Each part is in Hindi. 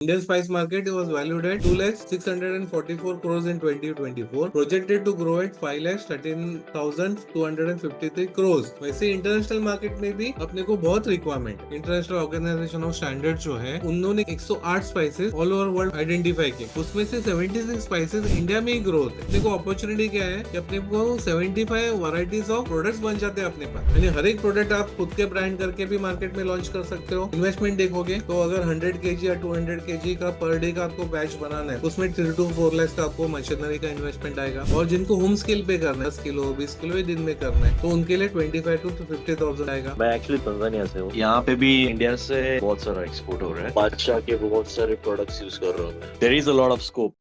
Indian spice market was valued at 2,644 crores in 2024, projected to grow at 5,13,253 crores. वैसे इंटरनेशनल मार्केट में भी अपने को बहुत requirement, international organization of standard जो है उन्होंने 108 spices all over world identify किए, उसमें से 76 स्पाइसेस इंडिया में ही ग्रो होते हैं। अपने को अपॉर्चुनिटी क्या है कि अपने को 75 वैरायटीज ऑफ प्रोडक्ट्स बन जाते हैं अपने पास, यानी हर एक प्रोडक्ट आप खुद के ब्रांड करके भी मार्केट में लॉन्च कर सकते हो। इन्वेस्टमेंट देखोगे तो अगर 100 kg या 200 kg का पर डे का आपको बैच बनाना है, उसमें 3 to 4 लाख का आपको मशीनरी का इन्वेस्टमेंट आएगा। और जिनको होम स्केल पे करना है, 10 किलो 20 किलो ही दिन में करना है, तो उनके लिए 25 to 50,000 आएगा। मैं एक्चुअली तंजानिया से हूँ। यहाँ पे भी इंडिया से बहुत सारा एक्सपोर्ट हो रहा है। बादशाह के बहुत सारे प्रोडक्ट्स यूज कर रहा हूँ। There is a lot of scope.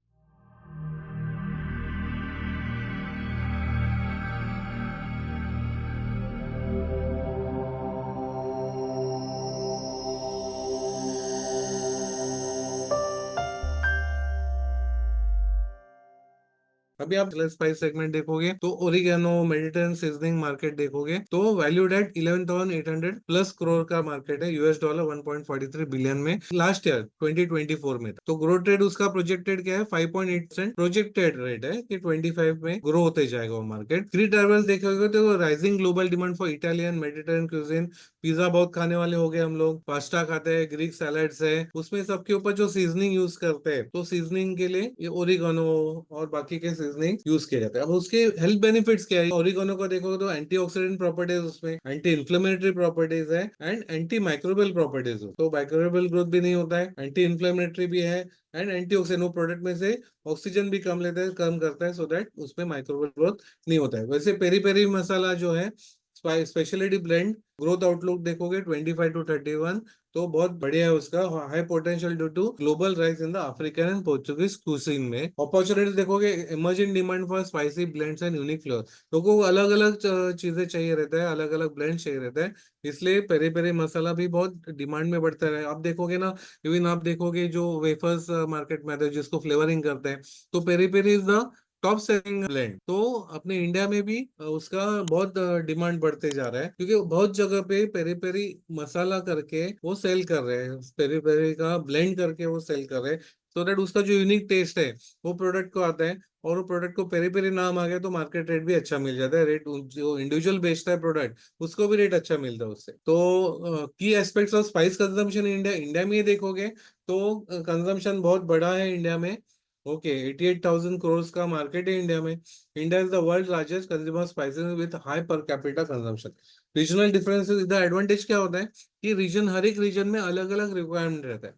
अभी आप स्पाइस सेगमेंट देखोगे तो ओरिगेनो मेडिटेरियन सीजनिंग मार्केट देखोगे तो वैल्यूड एट 11,800 प्लस करोड़ का मार्केट है, $, 1.43 बिलियन में लास्ट ईयर 2024 में। तो ग्रोथ रेट उसका प्रोजेक्टेड क्या है, 5.8%। प्रोजेक्टेड रेट है कि 25 में ग्रो होते जाएगा वो मार्केट। थ्री ड्राइवर्स देखोगे तो rising global demand for Italian Mediterranean cuisine, pizza बहुत खाने वाले हो गए हम लोग, पास्ता खाते हैं, ग्रीक सैलड्स है, उसमें सबके ऊपर जो सीजनिंग यूज करते हैं, तो सीजनिंग के लिए ये ओरिगानो और बाकी के सीजनिंग यूज किया जाता है। अब उसके हेल्थ बेनिफिट्स क्या है, ओरिगानो को देखोगे तो एंटीऑक्सीडेंट प्रॉपर्टीज, उसमें एंटी इन्फ्लेमेटरी प्रॉपर्टीज है एंड एंटी माइक्रोबियल प्रॉपर्टीज हो, तो माइक्रोबियल ग्रोथ भी नहीं होता है, एंटी इन्फ्लेमेटरी भी है एंड एंटीऑक्सीडेंट प्रोडक्ट में से ऑक्सीजन भी कम लेता है, कम करता है, सो दैट उसमें माइक्रोबियल ग्रोथ नहीं होता है। वैसे पेरी पेरी मसाला जो है स्पेशलिटी ब्लेंड, ग्रोथ आउटलुक देखोगे 25 to 31, तो बहुत बढ़िया है उसका, high potential due to global rise in the African and Portuguese cuisine में। अपॉर्चुनिटी देखोगे, emerging demand for spicy blends and unique flavour, लोगों को अलग अलग चीजें चाहिए रहता है, अलग अलग ब्लेंड चाहिए रहता है, इसलिए पेरी पेरी मसाला भी बहुत डिमांड में बढ़ता है। आप देखोगे ना, इवन आप देखोगे जो वेफर्स मार्केट में आते हैं जिसको फ्लेवरिंग करते हैं, तो peri peri is the top selling blend. तो अपने इंडिया में भी उसका बहुत डिमांड बढ़ते जा रहा है, क्योंकि बहुत जगह पे पेरी पेरी मसाला करके वो सेल कर रहे हैं, पेरी पेरी का ब्लेंड करके वो सेल कर रहे हैं, सो दैट उसका जो यूनिक टेस्ट है वो प्रोडक्ट को आता है, और वो प्रोडक्ट को पेरी पेरी नाम आ गया तो मार्केट रेट भी अच्छा मिल जाता है, रेट जो इंडिविजुअल बेचता है प्रोडक्ट उसको भी रेट अच्छा मिलता है उससे। तो की aspects of spice consumption India, India में ही देखोगे तो कंजम्पशन बहुत बड़ा है इंडिया में। ओके, 88,000 करोड़ का मार्केट है इंडिया में। India is the world largest consumer spices with high per capita consumption. Regional differences, इधर एडवांटेज क्या होता है कि रीजन, हर एक रीजन में अलग अलग रिक्वायरमेंट रहता है,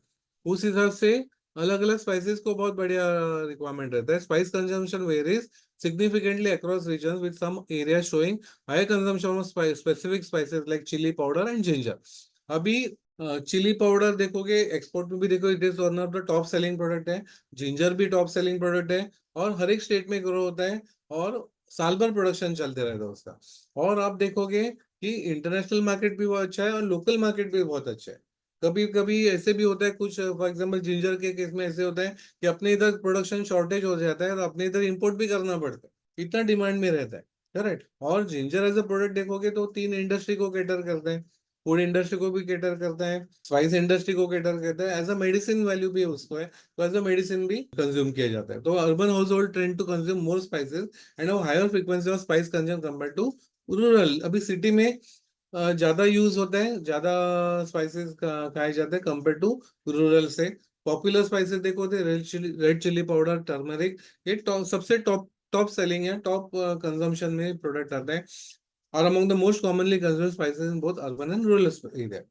उस हिसाब से अलग अलग स्पाइसेस को बहुत बढ़िया रिक्वायरमेंट रहता है। Spice consumption varies significantly across regions with some areas showing higher consumption of specific spices like chili powder and ginger। अभी चिली पाउडर देखोगे एक्सपोर्ट में भी देखो, it is one of the top selling product है, जिंजर भी टॉप सेलिंग प्रोडक्ट है, और हर एक स्टेट में ग्रो होता है, और साल भर प्रोडक्शन चलते रहता है उसका। और आप देखोगे कि इंटरनेशनल मार्केट भी बहुत अच्छा है और लोकल मार्केट भी बहुत अच्छा है। कभी कभी ऐसे भी होता है कुछ, फॉर एग्जांपल जिंजर के केस में ऐसे होता है कि अपने इधर प्रोडक्शन शॉर्टेज हो जाता है तो अपने इधर इंपोर्ट भी करना पड़ता है, इतना डिमांड में रहता है, करेक्ट। और जिंजर एज अ प्रोडक्ट देखोगे तो 3 इंडस्ट्री को कैटर करता है, फूड इंडस्ट्री को भी कैटर करता है, स्पाइस इंडस्ट्री को कैटर करता है, एज अ मेडिसिन वैल्यू भी उसको है, तो एज अ मेडिसिन भी कंज्यूम किया जाता है। तो urban household trend to consume more spices and higher frequency of spice consume compare to rural. अभी सिटी में ज्यादा यूज होता है, ज्यादा स्पाइसेस खाए जाते हैं कंपेयर टू रूरल से। पॉपुलर स्पाइसेस देखो तो रेड चिली पाउडर, टर्मरिक, ये सबसे टॉप टॉप सेलिंग है, टॉप कंजम्पशन में प्रोडक्ट आता है, और among the most commonly consumed spices in both urban and rural area.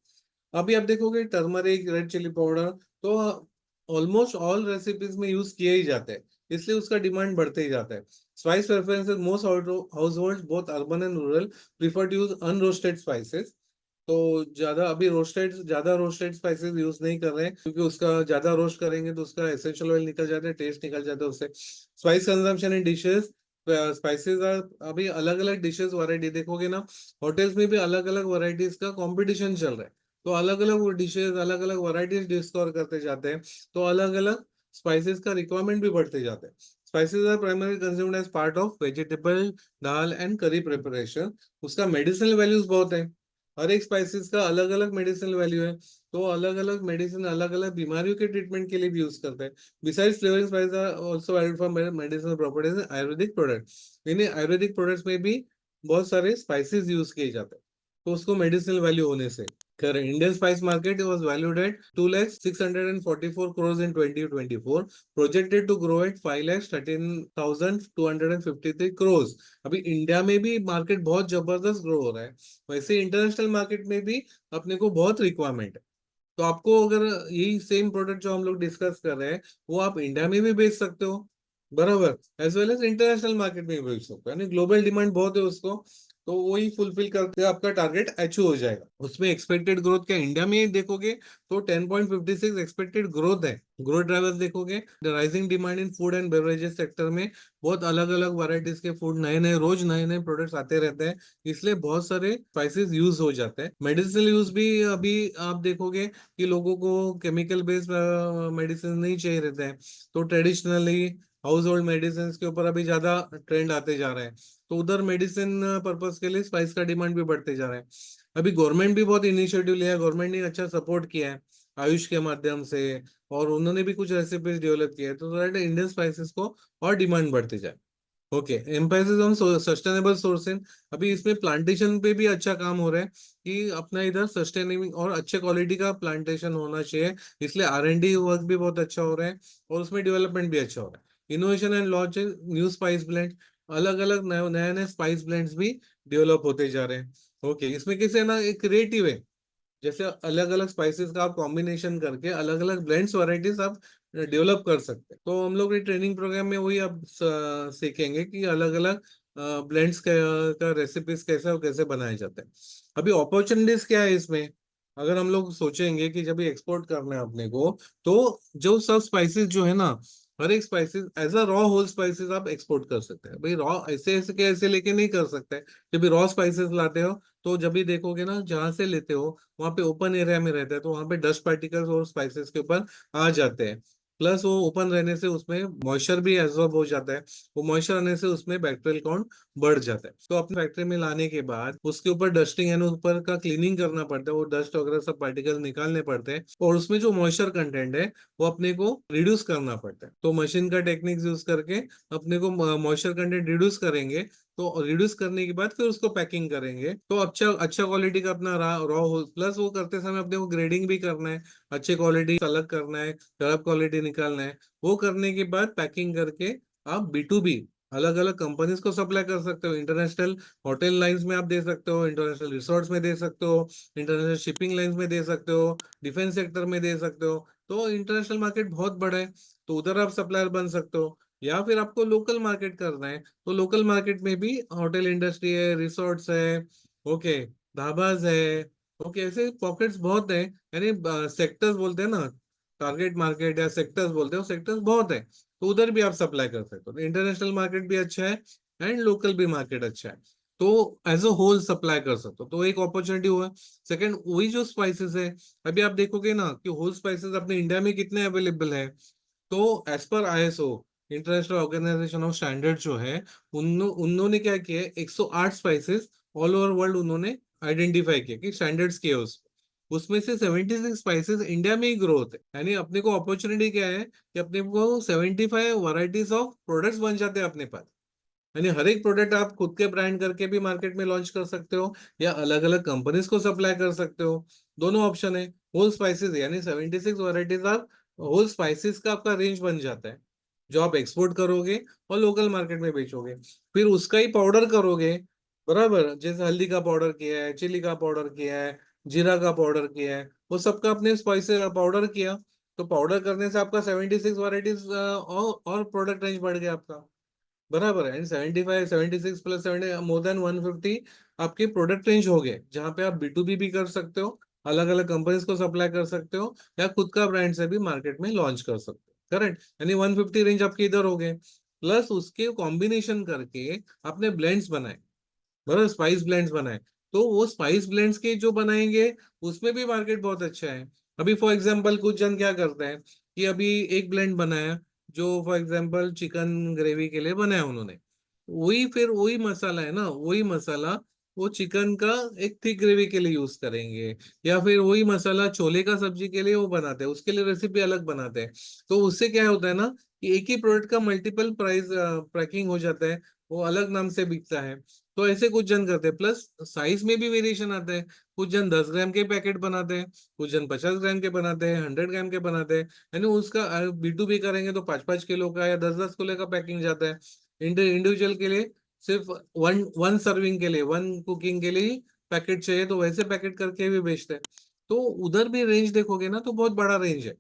अभी आप देखोगे टर्मरिक, रेड चिली पाउडर तो ऑलमोस्ट ऑल रेसिपीज में यूज किए ही जाते हैं, इसलिए उसका डिमांड बढ़ते ही जाता है। Spice preferences, most household both urban and rural prefer to use unroasted spices. तो ज्यादा रोस्टेड स्पाइसेस यूज नहीं कर रहे हैं, क्योंकि उसका ज्यादा रोस्ट करेंगे तो उसका एसेंशियल ऑयल निकल जाता है, टेस्ट निकल जाता है उससे। Spice consumption in dishes, spices अभी अलग अलग डिशेस वैरायटी देखोगे ना, होटल्स में भी अलग अलग वैरायटीज का कंपटीशन चल रहा है, तो अलग अलग डिशेस, अलग अलग वैरायटीज डिस्कवर करते जाते हैं, तो अलग अलग स्पाइसेस का रिक्वायरमेंट भी बढ़ते जाते हैं। Spices are primary consumed as part of vegetable, dal and curry preparation. उसका मेडिसिनल वैल्यूज बहुत है, हर एक स्पाइसेस का अलग अलग मेडिसिनल वैल्यू है। तो अलग अलग मेडिसिन अलग अलग बीमारियों के ट्रीटमेंट के लिए भी यूज करते हैं। Besides flavouring spices are also added for medicinal properties ayurvedic product. इन्हें आयुर्वेदिक प्रोडक्ट्स में भी बहुत सारे स्पाइसेस यूज किए जाते हैं, तो उसको मेडिसिनल वैल्यू होने से। Correct. Indian spice market was valued at 2,644 crores in 2024, projected to grow at 5,13,253 crores। अभी इंडिया में भी मार्केट बहुत जबरदस्त ग्रो हो रहा है, वैसे इंटरनेशनल मार्केट में भी अपने को बहुत रिक्वायरमेंट है। तो आपको अगर यही सेम प्रोडक्ट जो हम लोग डिस्कस कर रहे हैं वो आप इंडिया में भी बेच सकते हो, बराबर, as well as international market में भी बेच सकते हो, यानी ग्लोबल डिमांड बहुत है उसको। तो वही फुलफिल करके आपका टारगेट अचीव हो जाएगा। उसमें एक्सपेक्टेड ग्रोथ क्या इंडिया में देखोगे तो 10.56 एक्सपेक्टेड ग्रोथ है। ग्रोथ ड्राइवर्स देखोगे, rising demand in food and beverages sector में, बहुत अलग अलग वैरायटीज के फूड, नए नए रोज नए नए प्रोडक्ट्स आते रहते हैं, इसलिए बहुत सारे स्पाइसेस यूज हो जाते हैं। मेडिसिनल यूज भी अभी आप देखोगे कि लोगों को केमिकल बेस्ड मेडिसिन नहीं चाहिए रहते हैं, तो ट्रेडिशनली हाउस होल्ड मेडिसिन के ऊपर अभी ज्यादा ट्रेंड आते जा रहे हैं, तो उधर मेडिसिन पर्पस के लिए स्पाइस का डिमांड भी बढ़ते जा रहा है। अभी गवर्नमेंट भी बहुत इनिशिएटिव लिया है, गवर्नमेंट ने अच्छा सपोर्ट किया है आयुष के माध्यम से, और उन्होंने भी कुछ रेसिपीज डेवलप किया है, तो दैट इंडियन स्पाइसेस को और डिमांड बढ़ती जाए। Okay, emphasis on sustainable sourcing. अभी इसमें प्लांटेशन पे भी अच्छा काम हो रहा है कि अपना इधर सस्टेनेबल और अच्छे क्वालिटी का प्लांटेशन होना चाहिए, इसलिए R&D वर्क भी बहुत अच्छा हो रहा है और उसमें डेवलपमेंट भी अच्छा हो रहा है। Innovation and launch new spice blend, अलग अलग नए नए स्पाइस ब्लेंड्स भी डेवलप होते जा रहे हैं। ओके, इसमें कैसे ना एक क्रिएटिव है, जैसे अलग अलग स्पाइसेस का आप कॉम्बिनेशन करके अलग अलग ब्लेंड्स वैरायटीज आप डेवलप कर सकते हैं। तो हम लोग ये ट्रेनिंग प्रोग्राम में वही अब सीखेंगे कि अलग अलग ब्लेंड्स का रेसिपीज कैसे और कैसे बनाए जाते हैं। अभी अपॉर्चुनिटीज क्या है इसमें, अगर हम लोग सोचेंगे कि जब एक्सपोर्ट करना है अपने को, तो जो सब स्पाइसेस जो है ना, हर एक spices as a raw whole spices आप एक्सपोर्ट कर सकते हैं। भाई रॉ ऐसे ऐसे के ऐसे लेके नहीं कर सकते। जब भी रॉ स्पाइसेस लाते हो तो जब भी देखोगे ना, जहां से लेते हो वहां पे ओपन एरिया में रहता है, तो वहां पे डस्ट पार्टिकल्स और स्पाइसेस के ऊपर आ जाते हैं। प्लस वो ओपन रहने से उसमें मॉइस्चर भी एब्जॉर्ब हो जाता है, वो मॉइस्चर आने से उसमें बैक्टीरियल काउंट बढ़ जाता है। तो अपने फैक्ट्री में लाने के बाद उसके ऊपर डस्टिंग यानी ऊपर का क्लीनिंग करना पड़ता है, वो डस्ट वगैरह सब पार्टिकल निकालने पड़ते हैं, और उसमें जो मॉइस्चर कंटेंट है वो अपने को रिड्यूस करना पड़ता है। तो मशीन का टेक्निक्स यूज करके अपने को मॉइस्चर कंटेंट रिड्यूस करेंगे, तो रिड्यूस करने के बाद फिर उसको पैकिंग करेंगे, तो अच्छा अच्छा क्वालिटी का अपना रॉ हो। प्लस वो करते समय अपने को ग्रेडिंग भी करना है, अच्छे क्वालिटी अलग करना है, खराब क्वालिटी निकालना है। वो करने के बाद पैकिंग करके आप B2B अलग अलग कंपनीज को सप्लाई कर सकते हो। इंटरनेशनल होटल लाइंस में आप दे सकते हो, इंटरनेशनल रिसोर्ट्स में दे सकते हो, इंटरनेशनल शिपिंग लाइंस में दे सकते हो, डिफेंस सेक्टर में दे सकते हो। तो इंटरनेशनल मार्केट बहुत बड़ा है, तो उधर आप सप्लायर बन सकते हो। या फिर आपको लोकल मार्केट करना है, तो लोकल मार्केट में भी होटल इंडस्ट्री है, रिसोर्ट्स है, ओके, ढाबाज है, ओके, ऐसे पॉकेट्स बहुत है, यानी सेक्टर्स बोलते हैं ना, टारगेट मार्केट या सेक्टर्स बोलते हैं, सेक्टर्स बहुत है, तो उधर भी आप सप्लाई कर सकते हो। इंटरनेशनल मार्केट भी अच्छा है एंड लोकल भी मार्केट अच्छा है, तो एज अ होल सप्लाई कर सकते हो, तो एक अपॉर्चुनिटी हुआ। सेकंड, वही जो स्पाइसेस है, अभी आप देखोगे ना कि होल स्पाइसेस अपने इंडिया में कितने अवेलेबल है। तो as per ISO, international organization of standard जो है, उन्होंने क्या किया है, 108 स्पाइसेस ऑल ओवर वर्ल्ड उन्होंने आइडेंटिफाई किया कि स्टैंडर्ड्स किए उसमें से 76 स्पाइसेस इंडिया में ही ग्रो होते हैं। यानी अपने को अपॉर्चुनिटी क्या है कि अपने को 75 वैरायटीज ऑफ प्रोडक्ट्स बन जाते हैं अपने पास। यानी हर एक प्रोडक्ट आप खुद के ब्रांड करके भी मार्केट में लॉन्च कर सकते हो, या अलग अलग कंपनीज को सप्लाई कर सकते हो, दोनों ऑप्शन है। होल स्पाइसेस यानी 76 वैरायटीज आप होल स्पाइसेस का आपका रेंज बन जाता है, जो आप एक्सपोर्ट करोगे और लोकल मार्केट में बेचोगे। फिर उसका ही पाउडर करोगे, बराबर, जैसे हल्दी का पाउडर किया है, चिली का पाउडर किया है, जीरा का पाउडर किया है, वो सबका अपने स्पाइसेस पाउडर किया, तो पाउडर करने से आपका 76 वैरायटीज और प्रोडक्ट रेंज बढ़ गया आपका, बराबर है। 75 76 प्लस 70 मोर देन 150 आपके प्रोडक्ट रेंज हो गए, जहां पे आप B2B भी कर सकते हो, अलग अलग कंपनीज को सप्लाई कर सकते हो, या खुद का ब्रांड से भी मार्केट में लॉन्च कर सकते हो। करेक्ट, यानी 150 रेंज आपके इधर हो गए, प्लस उसके कॉम्बिनेशन करके आपने ब्लेंड्स बनाए, बराबर, स्पाइस ब्लेंड्स बनाए, तो वो स्पाइस ब्लेंड्स के जो बनाएंगे उसमें भी मार्केट बहुत अच्छा है। अभी फॉर एग्जांपल कुछ जन क्या करते हैं कि अभी एक ब्लेंड बनाया, जो फॉर एग्जांपल चिकन ग्रेवी के लिए बनाया उन्होंने, वही फिर वही मसाला है ना, वही मसाला वो चिकन का एक थिक ग्रेवी के लिए यूज करेंगे, या फिर वही मसाला छोले का सब्जी के लिए वो बनाते हैं, उसके लिए रेसिपी अलग बनाते हैं। तो उससे क्या होता है ना कि एक ही प्रोडक्ट का मल्टीपल प्राइस पैकिंग हो जाता है, वो अलग नाम से बिकता है। तो ऐसे कुछ जन करते हैं, प्लस साइज में भी वेरिएशन आता है। कुछ जन 10 ग्राम के पैकेट बनाते हैं, कुछ जन 50 ग्राम के बनाते हैं, 100 ग्राम के बनाते हैं। यानी उसका B2B करेंगे तो 5-5 किलो का या 10-10 किलो का पैकिंग जाता है। इंडिविजुअल के लिए सिर्फ वन वन सर्विंग के लिए, वन कुकिंग के लिए पैकेट चाहिए, तो वैसे पैकेट करके भी बेचते हैं। तो उधर भी रेंज देखोगे ना तो बहुत बड़ा रेंज है।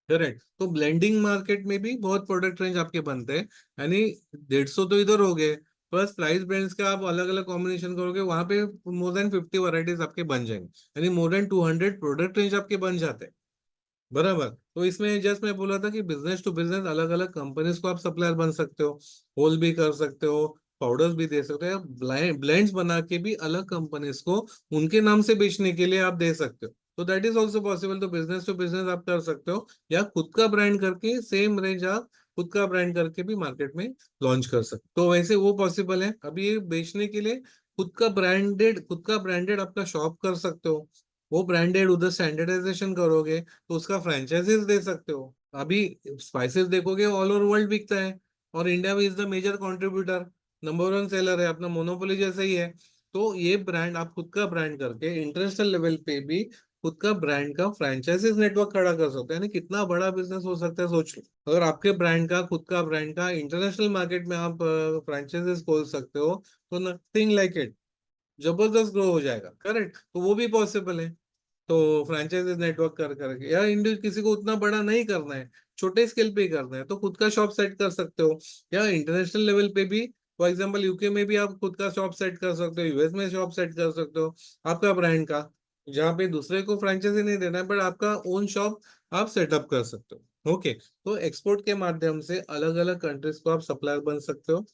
करेक्ट। तो ब्लेंडिंग मार्केट में भी बहुत प्रोडक्ट रेंज आपके बनते हैं। यानी 150 तो इधर हो गए, प्लस प्राइस ब्रांड्स का आप अलग अलग कॉम्बिनेशन करोगे, वहां पे मोर देन 50 वैरायटीज आपके बन जाएंगे। यानी मोर देन 200 प्रोडक्ट रेंज आपके बन जाते हैं। बराबर। तो इसमें जस्ट मैं बोला था कि बिजनेस टू बिजनेस अलग अलग कंपनीज को आप सप्लायर बन सकते हो, होल भी कर सकते हो, पाउडर्स भी दे सकते हो, ब्लेंड्स बना के भी अलग कंपनीज को उनके नाम से बेचने के लिए आप दे सकते हो। तो दैट इज ऑल्सो पॉसिबल। तो बिजनेस टू बिजनेस आप कर सकते हो, या खुद का ब्रांड करके सेम रेंज आप खुद का ब्रांड करके भी मार्केट में लॉन्च कर सकते हो। तो वैसे वो पॉसिबल है। अभी ये बेचने के लिए खुद का ब्रांडेड आपका शॉप कर सकते हो। वो ब्रांडेड उधर स्टैंडर्डाइजेशन करोगे तो उसका फ्रेंचाइजीज दे सकते हो। अभी स्पाइसेस देखोगे ऑल ओवर वर्ल्ड बिकता है, और इंडिया में is the major contributor, number one seller है, अपना मोनोपोली जैसा ही है। तो ये ब्रांड आप खुद का ब्रांड करके इंटरनेशनल लेवल पे भी खुद का ब्रांड का फ्रेंचाइजीज नेटवर्क खड़ा कर सकते हैं। यानी कितना बड़ा बिजनेस हो सकता है सोच लो। अगर आपके ब्रांड का खुद का ब्रांड का इंटरनेशनल मार्केट में आप फ्रेंचाइजीज खोल सकते हो, तो नथिंग लाइक इट, जबरदस्त ग्रो हो जाएगा। करेक्ट। तो वो भी पॉसिबल है। तो फ्रेंचाइजीज नेटवर्क कर करके, या इंडिविजुअल किसी को उतना बड़ा नहीं करना है, छोटे स्केल पे ही करना है, तो खुद का शॉप सेट कर सकते हो। या इंटरनेशनल लेवल पे भी, फॉर एग्जांपल यूके में भी आप खुद का शॉप सेट कर सकते हो, यूएस में शॉप सेट कर सकते हो आपका ब्रांड का, जहाँ पे दूसरे को फ्रेंचाइजी नहीं देना है, बट आपका ओन शॉप आप सेटअप कर सकते हो। ओके। तो एक्सपोर्ट के माध्यम से अलग अलग कंट्रीज को आप सप्लायर बन सकते हो,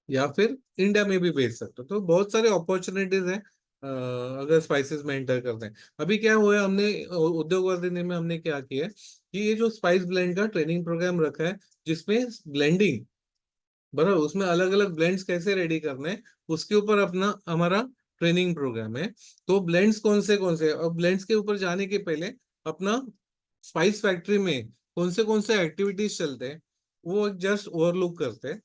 या फिर इंडिया में भी बेच सकते हो। तो बहुत सारे अपॉर्चुनिटीज हैं अगर स्पाइसेस में एंटर करते हैं। अभी क्या हुआ है, हमने उद्योग वर्धन में हमने क्या किया है कि ये जो स्पाइस ब्लेंड का ट्रेनिंग प्रोग्राम रखा है, जिसमें ब्लेंडिंग, बराबर, उसमें अलग अलग ब्लेंड्स कैसे रेडी करने हैं, उसके ऊपर अपना हमारा ट्रेनिंग प्रोग्राम है। तो ब्लेंड्स कौन से, और ब्लेंड्स के ऊपर जाने के पहले अपना स्पाइस फैक्ट्री में कौन से एक्टिविटीज चलते हैं, वो जस्ट ओवरलुक करते हैं।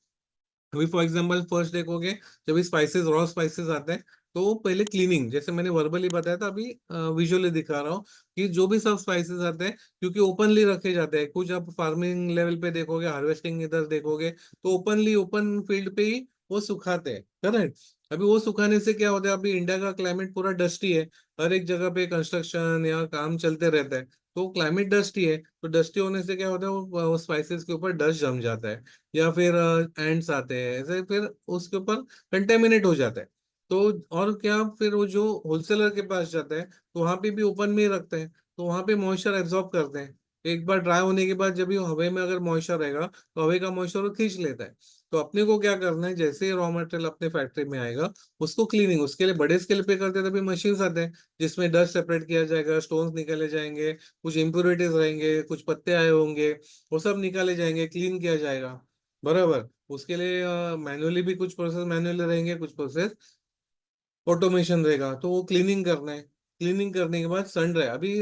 अभी फॉर एग्जांपल फर्स्ट देखोगे, जब भी स्पाइसेस रॉ स्पाइसेस आते हैं, तो पहले क्लीनिंग, जैसे मैंने वर्बली बताया था, अभी विजुअली दिखा रहा हूँ कि जो भी सब स्पाइसेस आते हैं, क्योंकि ओपनली रखे जाते हैं, कुछ आप फार्मिंग लेवल पे देखोगे, हार्वेस्टिंग इधर देखोगे, तो ओपनली ओपन फील्ड पे ही वो सुखाते हैं। करेक्ट। अभी वो सुखाने से क्या होता है, अभी इंडिया का क्लाइमेट पूरा डस्टी है, हर एक जगह पे कंस्ट्रक्शन या काम चलते रहता है, तो क्लाइमेट डस्टी है, तो डस्टी होने से क्या होता है, वो स्पाइसेस के ऊपर डस्ट जम जाता है, या फिर एंड्स आते हैं ऐसे, फिर उसके ऊपर कंटेमिनेट हो जाता है। तो और क्या, फिर वो जो होलसेलर के पास जाता है, तो वहां पे भी ओपन में ही रखते हैं, तो वहां पे मॉइस्चर एब्जॉर्ब करते हैं। एक बार ड्राई होने के बाद जब ये हवा में अगर मॉइस्चर रहेगा, तो हवा का मॉइस्चर वो खींच लेता है। तो अपने को क्या करना है, जैसे ही रॉ मटेरियल अपने फैक्ट्री में आएगा, उसको क्लीनिंग, उसके लिए बड़े स्केल पे करते हैं, तभी मशीन आते हैं जिसमें डस्ट सेपरेट किया जाएगा, स्टोन्स निकाले जाएंगे, कुछ इम्प्योरिटीज रहेंगे, कुछ पत्ते आए होंगे, वो सब निकाले जाएंगे, क्लीन किया जाएगा। बराबर। उसके लिए मैनुअली भी कुछ प्रोसेस मैनुअली रहेंगे, कुछ प्रोसेस ऑटोमेशन रहेगा, तो वो क्लीनिंग करना है। क्लीनिंग करने के बाद सन ड्राई, अभी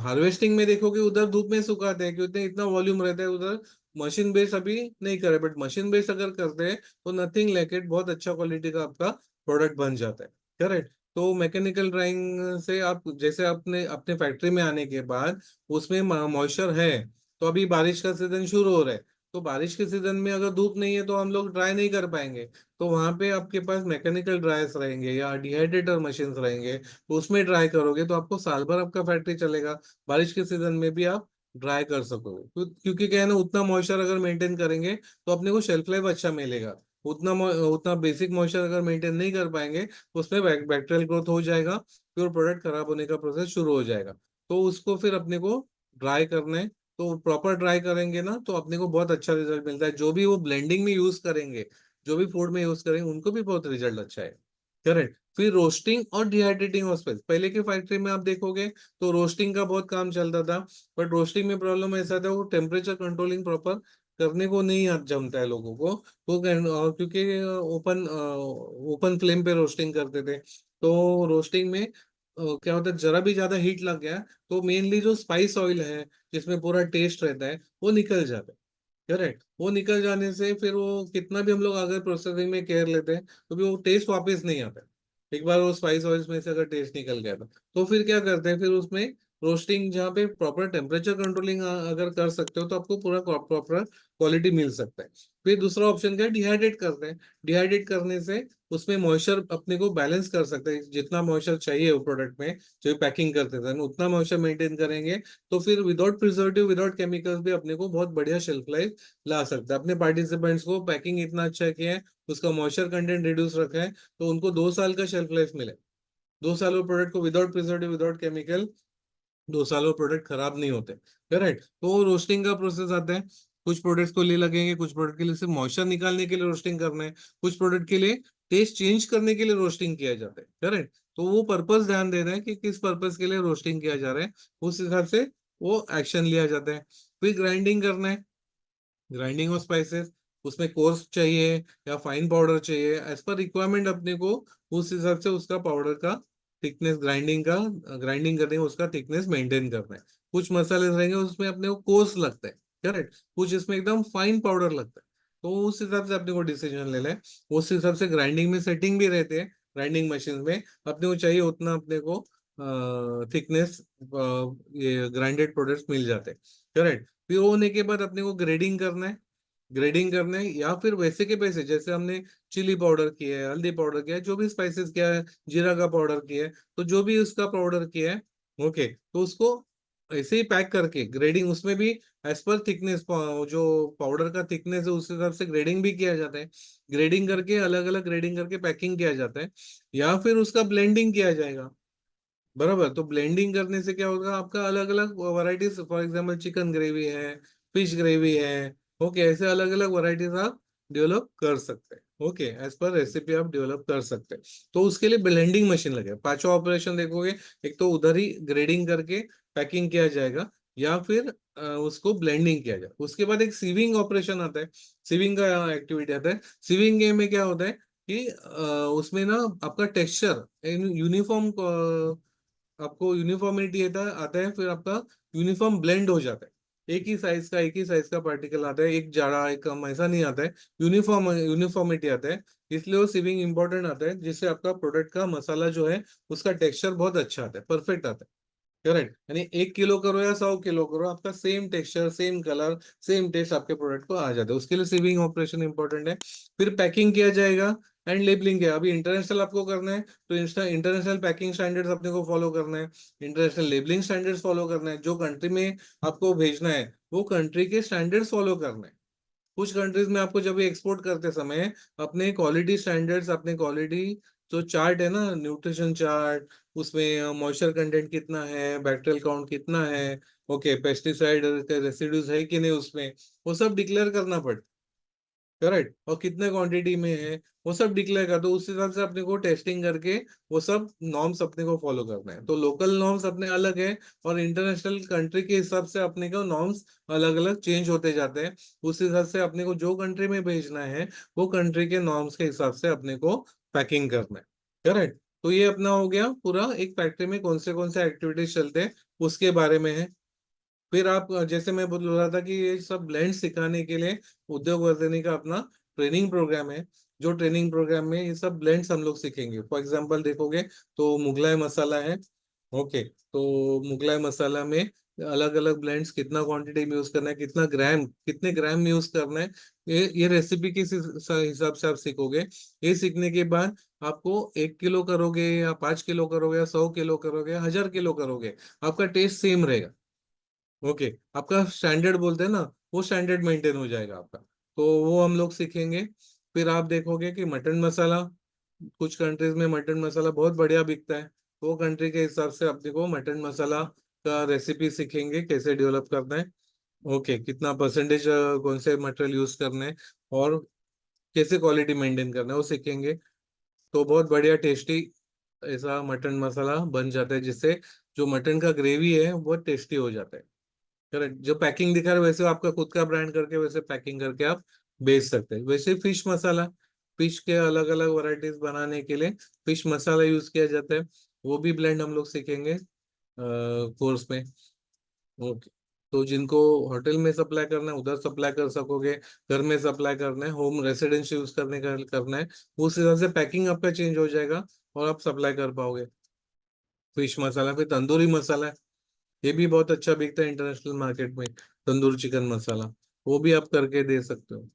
हार्वेस्टिंग में देखोगे उधर धूप में सुखाते हैं, क्योंकि इतना वॉल्यूम रहता है उधर। मशीन बेस्ड अभी नहीं करे, बट मशीन बेस्ड अगर करते हैं तो नथिंग लाइक इट, बहुत अच्छा क्वालिटी का आपका प्रोडक्ट बन जाता है। करेक्ट। तो मैकेनिकल ड्राइंग से आप जैसे अपने अपने फैक्ट्री में आने के बाद उसमें मॉइस्चर है, तो अभी बारिश का सीजन शुरू हो रहा है, तो बारिश के सीजन में अगर धूप नहीं है तो हम लोग ड्राई नहीं कर पाएंगे। तो वहां पे आपके पास मैकेनिकल ड्रायर्स रहेंगे या डिहाइड्रेटर मशीन रहेंगे, तो उसमें ड्राई करोगे तो आपको साल भर आपका फैक्ट्री चलेगा, बारिश के सीजन में भी आप ड्राई कर सकोगे। क्योंकि क्या है ना, उतना मॉइस्चर अगर मेंटेन करेंगे तो अपने को शेल्फ लाइफ अच्छा मिलेगा। उतना बेसिक मॉइस्चर अगर मेंटेन नहीं कर पाएंगे तो उसमें बैक्टीरियल ग्रोथ हो जाएगा, फिर प्रोडक्ट खराब होने का प्रोसेस शुरू हो जाएगा। तो उसको फिर अपने को ड्राई करना है। तो प्रॉपर ड्राई करेंगे ना तो अपने को बहुत अच्छा रिजल्ट मिलता है। जो भी वो ब्लेंडिंग में यूज करेंगे, जो भी फूड में यूज करेंगे, उनको भी बहुत रिजल्ट अच्छा है। करेक्ट। फिर रोस्टिंग और डिहाइड्रेटिंग ऑफ स्पाइस, पहले की फैक्ट्री में आप देखोगे तो रोस्टिंग का बहुत काम चलता था, बट रोस्टिंग में प्रॉब्लम ऐसा था, वो टेम्परेचर कंट्रोलिंग प्रॉपर करने को नहीं जमता है लोगों को। क्योंकि ओपन ओपन फ्लेम पे रोस्टिंग करते थे, तो रोस्टिंग में क्या होता है, जरा भी ज्यादा हीट लग गया तो मेनली जो स्पाइस ऑयल है जिसमें पूरा टेस्ट रहता है वो निकल जाता है। करेक्ट, वो निकल जाने से फिर वो कितना भी हम लोग अगर प्रोसेसिंग में केयर लेते हैं तो भी वो टेस्ट वापस नहीं आता है। एक बार वो स्पाइस ऑयल्स में से अगर टेस्ट निकल गया तो फिर क्या करते हैं, फिर उसमें रोस्टिंग जहाँ पे प्रॉपर टेम्परेचर कंट्रोलिंग अगर कर सकते हो तो आपको पूरा प्रॉपर क्वालिटी मिल सकता है। फिर दूसरा ऑप्शन क्या है, डिहाइड्रेट करते हैं। डिहाइड्रेट करने से उसमें मॉइस्चर अपने को बैलेंस कर सकते हैं, जितना मॉइस्चर चाहिए वो प्रोडक्ट में जो पैकिंग करते थे उतना मॉइस्चर मेंटेन करेंगे, तो फिर विदाउट प्रिजर्वेटिव विदाउट केमिकल्स भी अपने को बहुत बढ़िया शेल्फ लाइफ ला सकता है। अपने पार्टिसिपेंट्स को पैकिंग इतना अच्छा किया है, उसका मॉइस्चर कंटेंट रिड्यूस रखा है, तो उनको 2 साल का शेल्फ लाइफ मिले। 2 साल वो प्रोडक्ट को विदाउट प्रिजर्वेटिव विदाउट केमिकल 2 साल वो प्रोडक्ट खराब नहीं होते। करेक्ट, तो रोस्टिंग का प्रोसेस आता है। कुछ प्रोडक्ट्स को ले लगेंगे, कुछ प्रोडक्ट के लिए सिर्फ मॉइस्चर निकालने के लिए रोस्टिंग करना है, कुछ प्रोडक्ट के लिए टेस्ट चेंज करने के लिए रोस्टिंग किया जाता है। करेक्ट, तो वो पर्पस ध्यान देना है कि किस पर्पस के लिए रोस्टिंग किया जा रहा है, उस हिसाब से वो एक्शन लिया जाता है। फिर ग्राइंडिंग करना है, ग्राइंडिंग ऑफ स्पाइसेस, उसमें कोर्स चाहिए या फाइन पाउडर चाहिए, एज पर रिक्वायरमेंट अपने को उस हिसाब से उसका पाउडर का थिकनेस, ग्राइंडिंग करने का उसका थिकनेस मेंटेन करना है। कुछ मसाले रहेंगे उसमें अपने को कोर्स लगता है, करेक्ट, कुछ इसमें एकदम फाइन पाउडर लगता है, तो उस हिसाब से अपने को डिसीजन लेना है। उस हिसाब से ग्राइंडिंग में सेटिंग भी रहते हैं, ग्राइंडिंग मशीन में अपने को चाहिए उतना अपने को थिकनेस ये ग्राइंडेड प्रोडक्ट्स मिल जाते हैं। करेक्ट, फिर वो होने के बाद अपने को ग्रेडिंग करना है। ग्रेडिंग करना है या फिर वैसे के वैसे जैसे हमने चिली पाउडर किया है, हल्दी पाउडर किया है, जो भी स्पाइसेस किया है, जीरा का पाउडर किया है, तो जो भी उसका पाउडर किया है, ओके, तो उसको ऐसे ही पैक करके ग्रेडिंग उसमें भी एज पर थिकनेस, जो पाउडर का थिकनेस है उस हिसाब से ग्रेडिंग भी किया जाता है। ग्रेडिंग करके अलग अलग ग्रेडिंग करके पैकिंग किया जाता है, या फिर उसका ब्लेंडिंग किया जाएगा। बराबर, तो ब्लेंडिंग करने से क्या होगा, आपका अलग अलग varieties, for example chicken gravy है, फिश ग्रेवी है, ओके, ऐसे अलग अलग वैरायटीज आप डेवलप कर सकते हैं। ओके, एज पर रेसिपी आप डेवलप कर सकते हैं। तो उसके लिए ब्लेंडिंग मशीन लगे। पांचवा ऑपरेशन देखोगे, एक तो उधर ही ग्रेडिंग करके पैकिंग किया जाएगा, या फिर उसको ब्लेंडिंग किया जाए। उसके बाद एक सीविंग ऑपरेशन आता है, सीविंग का एक्टिविटी आता है। सीविंग में क्या होता है कि उसमें ना आपका टेक्सचर यूनिफॉर्म, आपको यूनिफॉर्मिटी आता है, फिर आपका यूनिफॉर्म ब्लेंड हो जाता है। एक ही साइज का पार्टिकल आता है, एक जाड़ा एक कम ऐसा नहीं आता है, यूनिफॉर्मिटी आता है। इसलिए वो सीविंग इंपॉर्टेंट आता है, जिससे आपका प्रोडक्ट का मसाला जो है उसका टेक्सचर बहुत अच्छा आता है, परफेक्ट आता है। करेक्ट, यानी 1 किलो करो या 100 किलो करो, आपका same texture same colour same taste आपके प्रोडक्ट को आ जाता है। उसके लिए सीविंग ऑपरेशन इंपॉर्टेंट है। फिर पैकिंग किया जाएगा एंड लेबलिंग है। अभी इंटरनेशनल आपको करना है तो इंटरनेशनल पैकिंग स्टैंडर्ड्स अपने को फॉलो करना है, इंटरनेशनल लेबलिंग स्टैंडर्ड्स फॉलो करना है। जो कंट्री में आपको भेजना है वो कंट्री के स्टैंडर्ड्स फॉलो करना है। कुछ कंट्रीज में आपको जब एक्सपोर्ट करते समय अपने क्वालिटी स्टैंडर्ड्स, अपने क्वालिटी जो चार्ट है ना, न्यूट्रिशन चार्ट, उसमें मॉइस्चर कंटेंट कितना है, बैक्टीरियल काउंट कितना है, ओके, पेस्टिसाइड के रेसिड्यूज है कि नहीं उसमें, वो सब डिक्लेयर करना पड़ता। करेक्ट, और कितने क्वांटिटी में है वो सब डिक्लेयर कर दो। उस हिसाब से अपने को टेस्टिंग करके वो सब नॉर्म्स अपने को फॉलो करना है। तो लोकल नॉर्म्स अपने अलग है, और इंटरनेशनल कंट्री के हिसाब से अपने को नॉर्म्स अलग अलग चेंज होते जाते हैं। उस हिसाब से अपने को जो कंट्री में भेजना है वो कंट्री के नॉर्म्स के हिसाब से अपने को पैकिंग करना है। करेक्ट, तो ये अपना हो गया पूरा, एक फैक्ट्री में कौन से एक्टिविटीज चलते हैं उसके बारे में है। फिर आप जैसे मैं बोल रहा था कि ये सब ब्लेंड सिखाने के लिए उद्योग वर्धनी का अपना ट्रेनिंग प्रोग्राम है। जो ट्रेनिंग प्रोग्राम में ये सब ब्लेंड्स हम लोग सीखेंगे। फॉर एग्जांपल देखोगे तो मुगलाई मसाला है, ओके, तो मुगलाई मसाला में अलग अलग ब्लेंड्स कितना क्वांटिटी में यूज करना है, कितने ग्राम में यूज करना है, ये रेसिपी किस हिसाब से आप सीखोगे। ये सीखने के बाद आपको 1 किलो करोगे या 5 किलो करोगे या 100 किलो करोगे या 1000 किलो करोगे, आपका टेस्ट सेम रहेगा। ओके, आपका स्टैंडर्ड बोलते हैं ना, वो स्टैंडर्ड मेंटेन हो जाएगा आपका। तो वो हम लोग सीखेंगे। फिर आप देखोगे कि मटन मसाला, कुछ कंट्रीज में मटन मसाला बहुत बढ़िया बिकता है, वो कंट्री के हिसाब से अपने को मटन मसाला का रेसिपी सीखेंगे कैसे डेवलप करना है। ओके, कितना परसेंटेज कौन से मटेरियल यूज करना है, और कैसे क्वालिटी मेंटेन करना है वो सीखेंगे। तो बहुत बढ़िया टेस्टी ऐसा मटन मसाला बन जाता है, जिससे जो मटन का ग्रेवी है वो बहुत टेस्टी हो जाता है। करेक्ट, जो पैकिंग दिखा रहे वैसे आपका खुद का ब्रांड करके वैसे पैकिंग करके आप बेच सकते हैं। वैसे फिश मसाला, फिश के अलग अलग वैरायटीज बनाने के लिए फिश मसाला यूज किया जाता है, वो भी ब्लेंड हम लोग सीखेंगे कोर्स में। ओके, तो जिनको होटल में सप्लाई करना है उधर सप्लाई कर सकोगे, घर में सप्लाई करना है, होम रेसिडेंस यूज करने का करना है, उस हिसाब से पैकिंग आपका चेंज हो जाएगा और आप सप्लाई कर पाओगे। फिश मसाला, फिर तंदूरी मसाला, ये भी बहुत अच्छा बिकता है इंटरनेशनल मार्केट में, तंदूर चिकन मसाला, वो भी आप करके दे सकते हो।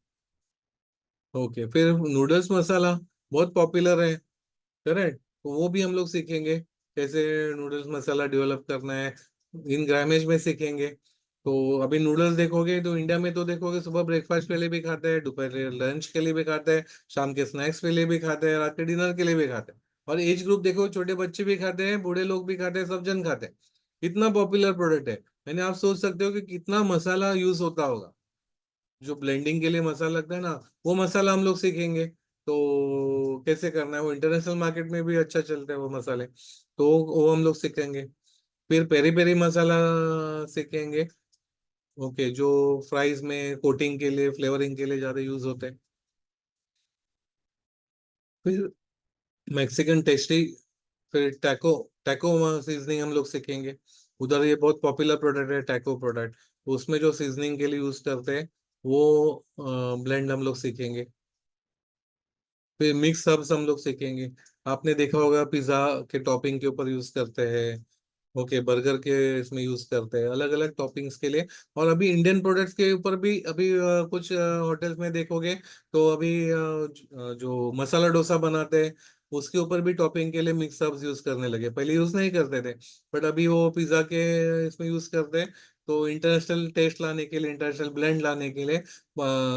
ओके, फिर नूडल्स मसाला बहुत पॉपुलर है, करेक्ट, तो वो भी हम लोग सीखेंगे कैसे नूडल्स मसाला डेवलप करना है, इन ग्रामेज में सीखेंगे। तो अभी नूडल्स देखोगे तो इंडिया में तो देखोगे सुबह ब्रेकफास्ट के लिए भी खाते हैं, दोपहर लंच के लिए भी खाते हैं, शाम के स्नैक्स के लिए भी खाते हैं, रात के डिनर के लिए भी खाते हैं। और एज ग्रुप देखो, छोटे बच्चे भी खाते हैं, बूढ़े लोग भी खाते हैं, सब जन खाते हैं। इतना पॉपुलर प्रोडक्ट है। मैंने आप सोच सकते हो कि कितना मसाला यूज होता होगा। जो ब्लेंडिंग के लिए मसाला लगता है ना, वो मसाला हम लोग सीखेंगे। तो कैसे करना है, वो इंटरनेशनल मार्केट में भी अच्छा चलता है वो मसाले, तो वो हम लोग सीखेंगे। फिर पेरी पेरी मसाला सीखेंगे। ओके, जो फ्राइज में कोटिंग के लिए, फ्लेवरिंग के लिए ज्यादा यूज होते हैं। फिर मैक्सिकन टेस्टी, फिर टैको, टैको सीजनिंग हम लोग सीखेंगे। उधर ये बहुत पॉपुलर प्रोडक्ट है टैको प्रोडक्ट, उसमें जो सीजनिंग के लिए यूज करते हैं वो ब्लेंड हम लोग सीखेंगे। फिर मिक्स हर्ब्स हम लोग सीखेंगे। आपने देखा होगा पिज्जा के टॉपिंग के ऊपर यूज करते हैं, ओके, बर्गर के इसमें यूज करते हैं अलग अलग टॉपिंग्स के लिए। और अभी इंडियन प्रोडक्ट्स के ऊपर भी अभी कुछ होटल्स में देखोगे तो अभी जो मसाला डोसा बनाते हैं उसके ऊपर भी टॉपिंग के लिए मिक्स हर्ब्स यूज करने लगे, पहले यूज नहीं करते थे, बट अभी वो पिज्जा के इसमें यूज करते हैं। तो इंटरनेशनल टेस्ट लाने के लिए, इंटरनेशनल ब्लेंड लाने के लिए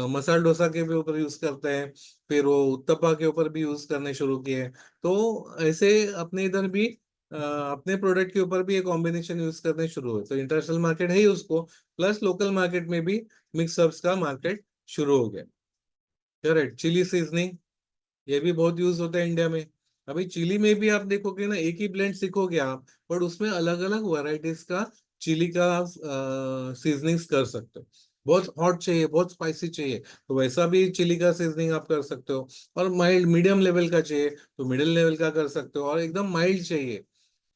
मसाला डोसा के भी ऊपर यूज करते हैं। फिर वो उत्तपा के ऊपर भी यूज करने शुरू किए। तो ऐसे अपने इधर भी अपने प्रोडक्ट के ऊपर भी ये कॉम्बिनेशन यूज करने शुरू हुए, तो इंटरनेशनल मार्केट है ही उसको, प्लस लोकल मार्केट में भी मिक्स हर्ब्स का मार्केट शुरू हो गया। करेक्ट, चिली सीजनिंग, ये भी बहुत यूज होता है इंडिया में। अभी चिली में भी आप देखोगे ना, एक ही ब्लेंड सीखोगे आप, पर उसमें अलग अलग वैरायटीज का चिली का सीजनिंग्स कर सकते हो। बहुत हॉट चाहिए, बहुत स्पाइसी चाहिए, तो वैसा भी चिली का सीजनिंग आप कर सकते हो। और माइल्ड मीडियम लेवल का चाहिए तो मिडिल लेवल का कर सकते हो, और एकदम माइल्ड चाहिए,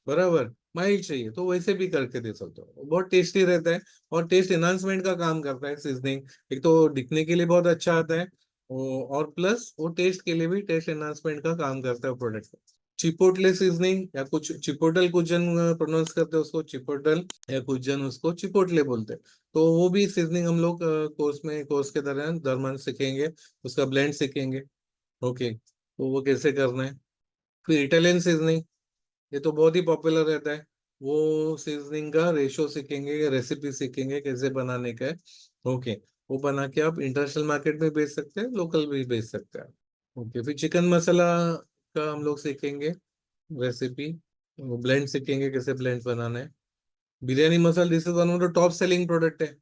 बराबर माइल्ड चाहिए तो वैसे भी करके दे सकते हो, बहुत टेस्टी रहता है। और टेस्ट एनहांसमेंट का काम करता है सीजनिंग, एक तो दिखने के लिए बहुत अच्छा आता है और प्लस वो टेस्ट के लिए भी, टेस्ट एनहांसमेंट का काम करता है प्रोडक्ट। चिपोटले सीजनिंग, या कुछ चिपोटल, कुछ जन प्रोनाउंस करते हैं उसको चिपोटल, या कुछ जन उसको चिपोटले बोलते हैं। तो वो भी सीजनिंग हम लोग कोर्स के दौरान दरम्यान सीखेंगे, उसका ब्लेंड सीखेंगे। ओके, तो वो कैसे करना है। फिर इटालियन सीजनिंग, ये तो बहुत ही पॉपुलर रहता है, वो सीजनिंग का रेशो सीखेंगे, रेसिपी सीखेंगे कैसे बनाने का है। ओके, वो बना के आप इंटरनेशनल मार्केट में बेच सकते हैं, लोकल भी बेच सकते हैं। ओके, फिर चिकन मसाला का हम लोग सीखेंगे रेसिपी, वो ब्लेंड सीखेंगे कैसे ब्लेंड बनाना है। Biryani masala, this is one of the top selling product है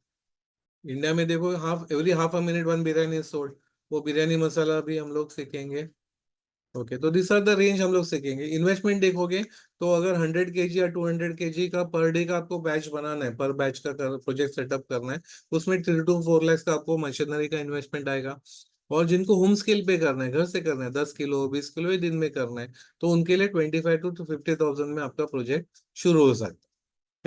इंडिया में। देखो, half a minute one biryani sold, वो बिरयानी मसाला भी हम लोग सीखेंगे। ओके, तो दिस आर द रेंज हम लोग सीखेंगे। इन्वेस्टमेंट देखोगे तो अगर 100 kg या 200 kg का पर डे का आपको बैच बनाना है, पर बैच का प्रोजेक्ट सेटअप करना है, उसमें 3 to 4 लाख का आपको मशीनरी का इन्वेस्टमेंट आएगा। और जिनको होम स्केल पे करना है, घर से करना है, 10 किलो 20 किलो ही दिन में करना है, तो उनके लिए 25 to 50,000 में आपका प्रोजेक्ट शुरू हो सकता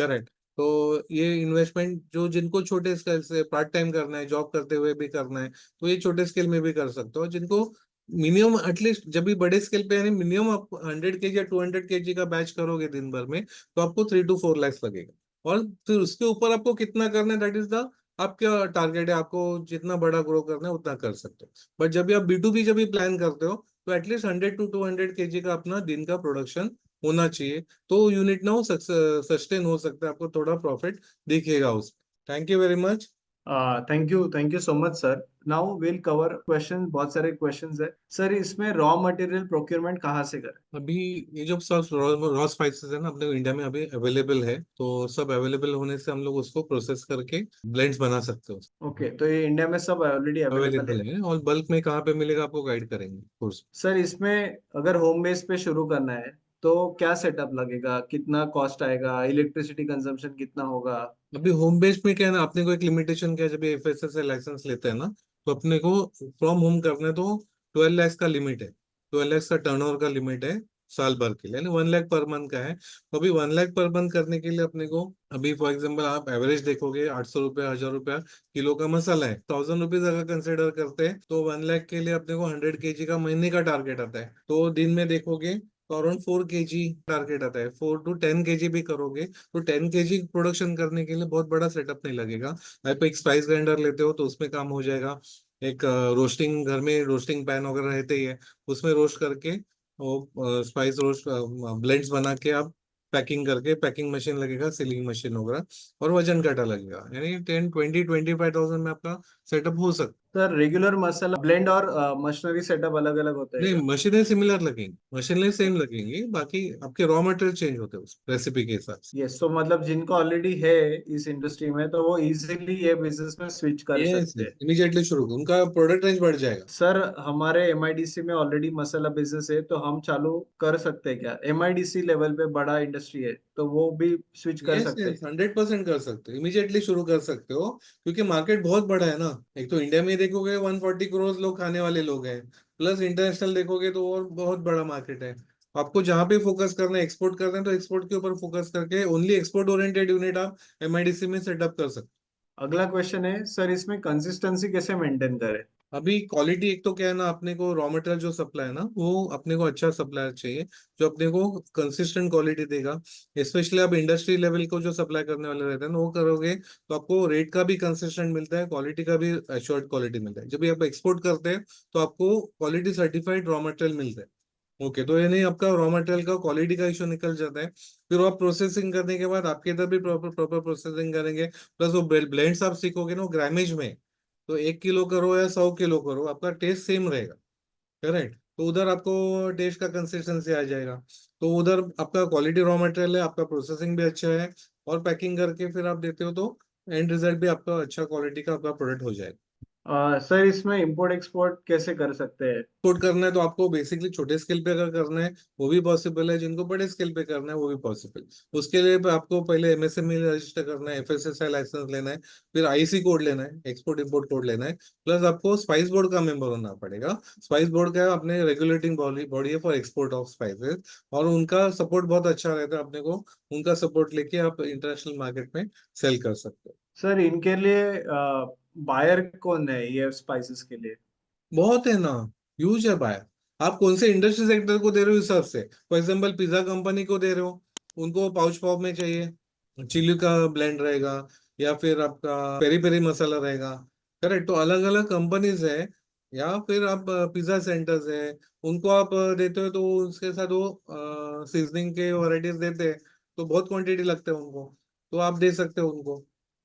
है। करेक्ट, तो ये इन्वेस्टमेंट जो जिनको छोटे स्केल से पार्ट टाइम करना है, जॉब करते हुए भी करना है, तो ये छोटे स्केल में भी कर सकते हो। जिनको मिनिमम एटलीस्ट, जब भी बड़े स्केल पे यानी मिनिमम आप 100 kg या 200 kg का बैच करोगे दिन भर में, तो आपको 3 to 4 लाख लगेगा। और फिर उसके ऊपर आपको कितना करना है, दैट इज द आपका टारगेट है, आपको जितना बड़ा ग्रो करना है उतना कर सकते हो। बट जब भी आप B2B जब भी प्लान करते हो, तो एटलीस्ट 100 to 200 kg का अपना दिन का प्रोडक्शन होना चाहिए, तो यूनिट ना हो सस्टेन हो सकता है, आपको थोड़ा प्रॉफिट दिखेगा उसमें। Thank you very much. Thank you so much sir. Now will cover question, बहुत सारे क्वेश्चंस है सर। इसमें रॉ मटेरियल प्रोक्योरमेंट कहाँ से करें? अभी ये जो सब रॉ स्पाइसेस है ना अपने इंडिया में अभी अवेलेबल है, तो सब अवेलेबल होने से हम लोग उसको प्रोसेस करके ब्लेंड्स बना सकते हो। ओके, तो ये इंडिया में सब ऑलरेडी अवेलेबल है। अवेलेबल है, और बल्क में कहाँ पे मिलेगा आपको गाइड करेंगे कोर्स। सर इसमें अगर होम बेस पे शुरू करना है तो क्या सेटअप लगेगा, कितना कॉस्ट आएगा, इलेक्ट्रिसिटी कंजम्पशन कितना होगा? अभी होम बेस्ड में क्या है ना, अपने को एक लिमिटेशन क्या है, जब एफएसएस लाइसेंस लेते हैं ना, तो अपने को फ्रॉम होम करने तो 12 लाख का लिमिट है, 12 लाख का टर्नओवर का लिमिट है साल भर के लिए, यानी 1 लाख पर मंथ का है। तो अभी 1 लाख पर मंथ करने के लिए अपने को, अभी फॉर एग्जांपल आप एवरेज देखोगे 800 रुपया 1000 रुपया किलो का मसाला है, 1000 रुपीज अगर कंसिडर करते हैं तो 1 लाख के लिए अपने को 100 kg का महीने का टारगेट आता है। तो दिन में देखोगे तो अराउंड 4 kg टारगेट आता है, 4 to 10 kg भी करोगे तो 10 kg प्रोडक्शन करने के लिए बहुत बड़ा सेटअप नहीं लगेगा। आप एक स्पाइस ग्राइंडर लेते हो तो उसमें काम हो जाएगा। एक रोस्टिंग, घर में रोस्टिंग पैन वगैरह रहते ही है, उसमें रोस्ट करके वो स्पाइस रोस्ट ब्लेंड्स बना के आप पैकिंग करके, पैकिंग मशीन लगेगा, सीलिंग मशीन वगैरह, और वजन काटा लगेगा, यानी 10 20 25,000 में आपका सेटअप हो सकता सर रेगुलर मसाला ब्लेंड और मशीनरी सेटअप अलग अलग होता है। है नहीं, क्या? मशीनें सिमिलर लगेंगी, मशीनें सेम लगेंगी, बाकी आपके रॉ मटेरियल चेंज होते हैं उस रेसिपी के हिसाब से। यस, तो मतलब जिनको ऑलरेडी है इस इंडस्ट्री में, तो वो इजीली ये बिजनेस में स्विच कर यस, सकते हैं। इमीडिएटली शुरू उनका प्रोडक्ट रेंज बढ़ जाएगा। सर हमारे एमआईडीसी में ऑलरेडी मसाला बिजनेस है, तो हम चालू कर सकते हैं क्या? एमआईडीसी लेवल पे बड़ा इंडस्ट्री है, तो वो भी स्विच कर यस सकते हैं? यस, 100% कर सकते हो, इमीडिएटली शुरू कर सकते हो, क्योंकि मार्केट बहुत बड़ा है ना। एक तो इंडिया में देखोगे 140 करोड़ लोग खाने वाले लोग हैं, प्लस इंटरनेशनल देखोगे तो और बहुत बड़ा मार्केट है। आपको जहाँ पे फोकस करना है, एक्सपोर्ट करना है, तो एक्सपोर्ट के ऊपर फोकस करके ओनली एक्सपोर्ट ओरिएंटेड यूनिट आप एमआईडीसी में सेटअप कर सकते अगला क्वेश्चन है सर, इसमें कंसिस्टेंसी कैसे मेंटेन करें? हो। अभी क्वालिटी, एक तो क्या है ना, अपने को रॉ मटेरियल जो सप्लाई है ना, वो अपने को अच्छा सप्लायर चाहिए जो अपने को कंसिस्टेंट क्वालिटी देगा। स्पेशली आप इंडस्ट्री लेवल को जो सप्लाई करने वाले रहते हैं ना, वो करोगे तो आपको रेट का भी कंसिस्टेंट मिलता है, क्वालिटी का भी एश्योर्ड क्वालिटी मिलता है। जब भी आप एक्सपोर्ट करते हैं तो आपको क्वालिटी सर्टिफाइड रॉ मटेरियल मिलता है। ओके, तो ये नहीं आपका रॉ मटेरियल का क्वालिटी का इशू निकल जाता है, फिर वो आप प्रोसेसिंग करने के बाद आपके इधर भी प्रॉपर प्रॉपर प्रोसेसिंग करेंगे, प्लस वो ब्लेंड्स आप सीखोगे ना ग्रामेज में, तो 1 किलो करो या 100 किलो करो, आपका टेस्ट सेम रहेगा। करेक्ट, तो उधर आपको टेस्ट का कंसिस्टेंसी आ जाएगा। तो उधर आपका क्वालिटी रॉ मटेरियल है, आपका प्रोसेसिंग भी अच्छा है, और पैकिंग करके फिर आप देते हो तो एंड रिजल्ट भी आपका अच्छा क्वालिटी का आपका प्रोडक्ट हो जाएगा। सर इसमें इंपोर्ट एक्सपोर्ट कैसे कर सकते हैं? एक्सपोर्ट करना है तो आपको बेसिकली छोटे स्केल पे अगर करना है वो भी पॉसिबल है, जिनको बड़े स्केल पे करना है वो भी पॉसिबल। उसके लिए आपको पहले एमएसएमई रजिस्टर करना है, एफएसएसआई लाइसेंस लेना है, फिर आईसी कोड लेना है, एक्सपोर्ट इंपोर्ट कोड लेना है, प्लस आपको स्पाइस बोर्ड का मेंबर होना पड़ेगा। स्पाइस बोर्ड का अपने रेगुलेटिंग बॉडी है फॉर एक्सपोर्ट ऑफ स्पाइसेस, और उनका सपोर्ट बहुत अच्छा रहता है अपने को। उनका सपोर्ट लेके आप इंटरनेशनल मार्केट में सेल कर सकते हो। सर इनके लिए बायर कौन है ये स्पाइसेस के लिए? बहुत है ना, ह्यूज है बायर। आप कौन से इंडस्ट्री सेक्टर को दे रहे हो इस हिसाब से, फॉर एग्जांपल पिज्जा कंपनी को दे रहे हो, उनको पाउच पॉप में चाहिए चिली का ब्लेंड रहेगा, या फिर आपका पेरी पेरी मसाला रहेगा। करेक्ट, तो अलग अलग कंपनीज है। या फिर आप पिज्जा सेंटर्स है, उनको आप देते हो तो उसके साथ वो सीजनिंग के वैरायटीज देते हैं, तो बहुत क्वांटिटी लगते हैं उनको, तो आप दे सकते हो उनको।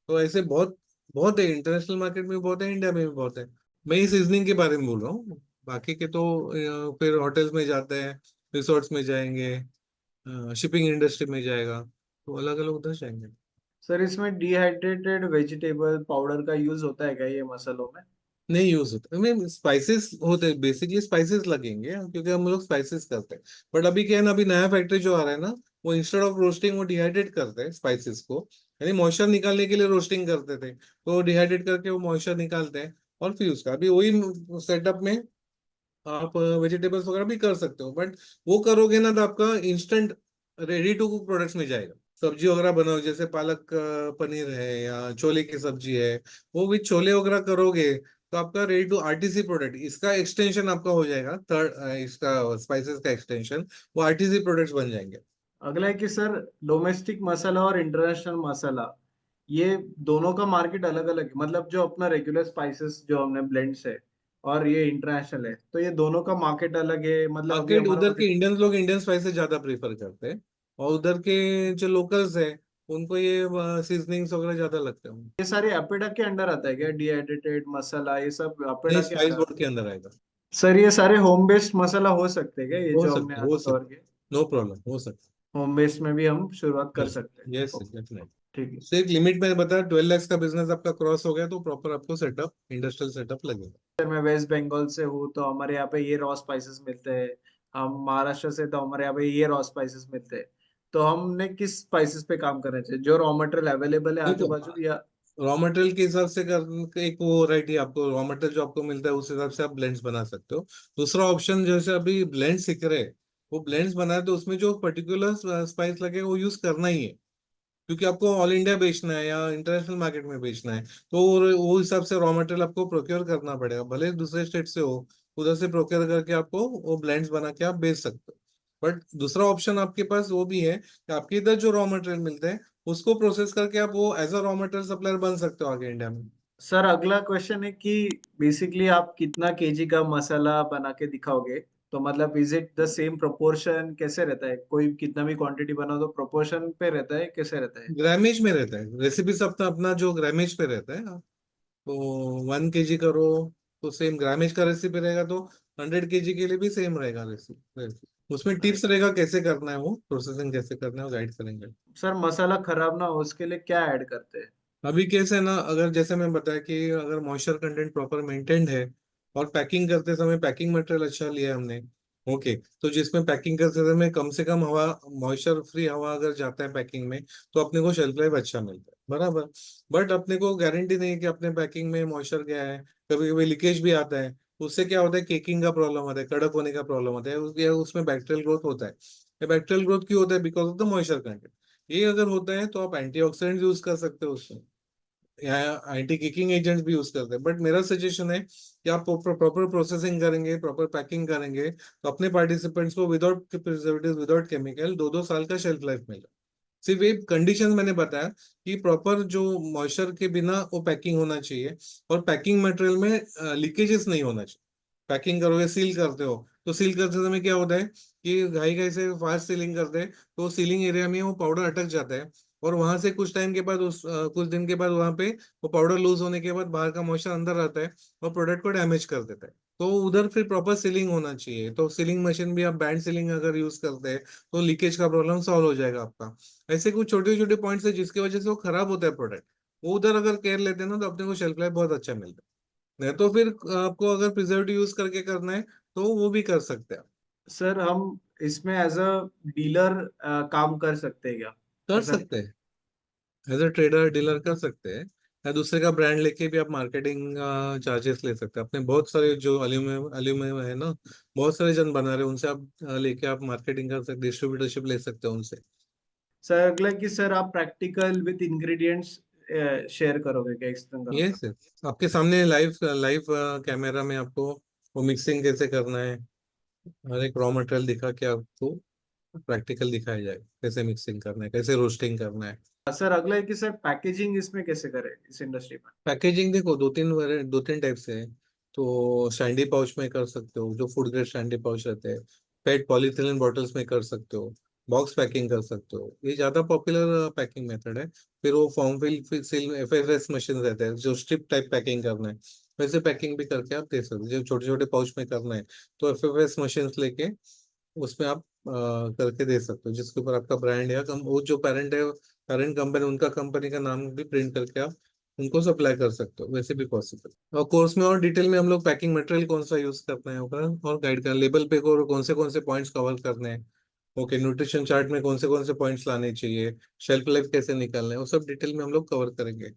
तो ऐसे बहुत बहुत है, इंटरनेशनल मार्केट में बहुत है, इंडिया में भी बहुत है। मैं इस सीजनिंग के बारे में बोल रहा हूँ, बाकी के तो फिर होटल्स में जाते हैं, रिसोर्ट्स में जाएंगे, शिपिंग इंडस्ट्री में जाएगा, तो अलग अलग उधर जाएंगे। सर इसमें डिहाइड्रेटेड वेजिटेबल पाउडर का यूज होता है क्या ये मसालों में? नहीं यूज होता, मैं स्पाइसेस होते हैं, बेसिकली स्पाइसेस लगेंगे क्योंकि हम लोग स्पाइसेस करते हैं। बट अभी क्या है ना, अभी नया फैक्ट्री जो आ रहा है ना, वो इंस्टेड ऑफ रोस्टिंग वो डिहाइड्रेट करते हैं स्पाइसेस को, यानी मॉइस्चर निकालने के लिए रोस्टिंग करते थे, तो डिहाइड्रेट करके वो मॉइस्चर निकालते हैं, और फिर उसका अभी वही सेटअप में आप वेजिटेबल्स वगैरह भी कर सकते हो। बट वो करोगे ना तो आपका instant ready to cook products में जाएगा। सब्जी वगैरह बनाओ, जैसे पालक पनीर है या छोले की सब्जी है, वो भी छोले वगैरह करोगे तो आपका रेडी टू आरटीसी प्रोडक्ट, इसका एक्सटेंशन आपका हो जाएगा, थर्ड इसका स्पाइसेस का एक्सटेंशन, वो आरटीसी प्रोडक्ट्स बन जाएंगे। अगला है कि सर डोमेस्टिक मसाला और इंटरनेशनल मसाला, ये दोनों का मार्केट अलग अलग है, मतलब जो अपना रेगुलर स्पाइसेस जो हमने ब्लेंड्स है और ये इंटरनेशनल है, तो ये दोनों का मार्केट अलग है, मतलब अभी मार्केट हमारा उधर के इंडियंस लोग इंडियन स्पाइसेस ज्यादा प्रेफर करते हैं, और उधर के जो लोकल्स है उनको ये सीजनिंग्स वगैरह ज्यादा लगते हैं। ये सारे अपेडा के अंडर आता है क्या? डिहाइड्रेटेड मसाला ये सब अपेडा नहीं, के स्पाइस अंडर बोर्ड आता के है? अंदर आएगा। सर ये सारे होम बेस्ड मसाला हो सकते हैं क्या, ये हो जो हमने सकता है, आज हो कवर सकता है, किए? नो प्रॉब्लम, हो सकता होम बेस्ड में भी हम शुरुआत है। कर सकते हैं? Yes, okay, definitely. ठीक है। सिर्फ लिमिट में बता, 12 लाख का बिजनेस आपका क्रॉस हो गया तो प्रॉपर आपको सेटअप, इंडस्ट्रियल सेटअप लगेगा। सर मैं वेस्ट बंगाल से हूँ, तो हमारे यहाँ पे ये रॉ स्पाइसेस मिलते हैं, हम महाराष्ट्र से, तो हमारे यहाँ पे ये रॉ स्पाइसेस मिलते हैं, तो हमने किस स्पाइसेस पे काम करना चाहिए, जो रॉ मटेरियल अवेलेबल है आजू देखो, बाजू, या रॉ मटेरियल के हिसाब से कर एक वो वैरायटी आपको रॉ मटेरियल जो आपको मिलता है उस हिसाब से आप ब्लेंड्स बना सकते हो। दूसरा ऑप्शन जैसे अभी ब्लेंड सीख रहे हैं, वो ब्लेंड्स बनाए तो उसमें जो पर्टिकुलर स्पाइस लगे वो यूज करना ही है, क्योंकि आपको ऑल इंडिया बेचना है या इंटरनेशनल मार्केट में बेचना है। तो वो हिसाब से रॉ मटेरियल आपको प्रोक्योर करना पड़ेगा, भले दूसरे स्टेट से हो, उधर से प्रोक्योर करके आपको वो ब्लेंड्स बना के आप बेच सकते हो। बट दूसरा ऑप्शन आपके पास वो भी है कि आपके इधर जो रॉ मटेरियल मिलते हैं उसको प्रोसेस करके आप वो as a raw material supplier बन सकते हो आगे इंडिया में। सर अगला क्वेश्चन है कि बेसिकली आप कितना केजी का मसाला बना के दिखाओगे, तो मतलब is it the same proportion, कैसे रहता है, कोई कितना भी क्वांटिटी बनाओ तो प्रोपोर्शन पे रहता है, कैसे रहता है? ग्रामेज में रहता है, रेसिपी सब अपना अपना जो ग्रामेज पे रहता है। तो 1 kg करो तो सेम ग्रामेज का रेसिपी रहेगा, तो 100 kg के लिए भी सेम रहेगा रेसिपी। उसमें टिप्स राइट। रहेगा कैसे करना है, वो प्रोसेसिंग कैसे करना है वो गाइड करेंगे। सर मसाला खराब ना हो उसके लिए क्या ऐड करते हैं? अभी कैसे है ना, अगर जैसे मैं बताया कि अगर मॉइस्चर कंटेंट प्रॉपर मेंटेन्ड है और पैकिंग करते समय पैकिंग मटेरियल अच्छा लिया है हमने, ओके, तो जिसमें पैकिंग करते समय कम से कम हवा, मॉइस्चर फ्री हवा अगर जाता है पैकिंग में, तो अपने को शेल्फ लाइफ अच्छा मिलता है, बराबर। बट अपने को गारंटी नहीं है कि अपने पैकिंग में मॉइस्चर गया है, कभी कभी लीकेज भी आता है। उससे क्या होता है, केकिंग का प्रॉब्लम होता है, कड़क होने का प्रॉब्लम होता है, उसमें बैक्टीरियल ग्रोथ होता है। बैक्टीरियल ग्रोथ क्यों होता है? Because of the moisture content. ये अगर होता है तो आप एंटीऑक्सीडेंट यूज कर सकते हो उसमें, या एंटी किकिंग एजेंट्स भी यूज करते हैं। बट मेरा सजेशन है कि आप प्रॉपर प्रोसेसिंग करेंगे, प्रॉपर पैकिंग करेंगे, तो अपने पार्टिसिपेंट्स को विदाउट प्रिजर्वेटिव, विदाउट केमिकल 2-2 साल का शेल्फ लाइफ मिलेगा। सिर्फ एक कंडीशन मैंने बताया कि प्रॉपर जो मॉइस्चर के बिना वो पैकिंग होना चाहिए, और पैकिंग मटेरियल में लीकेजेस नहीं होना चाहिए। पैकिंग करोगे, सील करते हो, तो सील करते समय क्या होता है कि घाई घाई से फास्ट सीलिंग करते हैं, तो सीलिंग एरिया में वो पाउडर अटक जाता है, और वहां से कुछ टाइम के बाद कुछ दिन के बाद वहां पे वो पाउडर लूज होने के बाद बाहर का मॉइस्चर अंदर आता है और प्रोडक्ट को डैमेज कर देता है। तो उधर फिर प्रॉपर सीलिंग होना चाहिए। तो सीलिंग मशीन भी आप बैंड सीलिंग अगर यूज करते हैं तो लीकेज का प्रॉब्लम सॉल्व हो जाएगा आपका। ऐसे कुछ छोटे छोटे पॉइंट्स है जिसकी वजह से वो खराब होता है प्रोडक्ट, वो उधर अगर केयर लेते हैं ना तो अपने को शेल्फ लाइफ बहुत अच्छा मिलता है। नहीं तो फिर आपको अगर प्रिजर्वेटिव यूज करके करना है तो वो भी कर सकते हैं आप। सर हम इसमें एज अ डीलर काम कर सकते हैं क्या? कर ऐसा सकते हैं, एज अ ट्रेडर डीलर कर सकते हैं, या दूसरे का ब्रांड लेके भी आप मार्केटिंग चार्जेस ले सकते हैं। अपने बहुत सारे जो एल्यूमिनियम एल्यूमिनियम है ना, बहुत सारे जन बना रहे हैं, उनसे आप लेके आप मार्केटिंग कर सकते, डिस्ट्रीब्यूटरशिप ले सकते हैं उनसे। सर अगला कि सर आप प्रैक्टिकल विद इंग्रेडिएंट्स शेयर करोगे क्या, एक्सप्लेन ये करोगे? सर आपके सामने लाइव लाइव कैमरा में आपको वो मिक्सिंग कैसे करना है, हर एक रॉ मटेरियल दिखा के आपको प्रैक्टिकल दिखाया जाएगा, कैसे मिक्सिंग करना है, कैसे रोस्टिंग करना है। सर अगला है कि सर पैकेजिंग इसमें कैसे करें इस इंडस्ट्री में? पैकेजिंग देखो, दो तीन टाइप से है। तो सैंडी पाउच में कर सकते हो, जो फूड ग्रेड सैंडी पाउच रहते हैं। पेट पॉलीथिलीन बॉटल्स में कर सकते हो। बॉक्स पैकिंग कर सकते हो, ये ज्यादा पॉपुलर पैकिंग मेथड है। फिर वो form fill seal FFS machine रहते हैं, जो स्ट्रिप टाइप पैकिंग करना है, वैसे पैकिंग भी करके आप दे सकते हो। जो छोटे छोटे पाउच में करना है तो एफएफएस मशीन लेके उसमें आप करके दे सकते हो, जिसके ऊपर आपका ब्रांड या वो जो पेरेंट है, पेरेंट कंपनी, उनका कंपनी का नाम भी प्रिंट करके आप उनको सप्लाई कर सकते हो, वैसे भी पॉसिबल। और कोर्स में और डिटेल में हम लोग पैकिंग मटेरियल कौन सा यूज करते हैं और गाइड कर, लेबल पे को कौन से पॉइंट्स कवर करने हैं, ओके, न्यूट्रिशन चार्ट में कौन से पॉइंट्स लाने चाहिए, शेल्फ लाइफ कैसे निकालना है, वो सब डिटेल में हम लोग कवर करेंगे।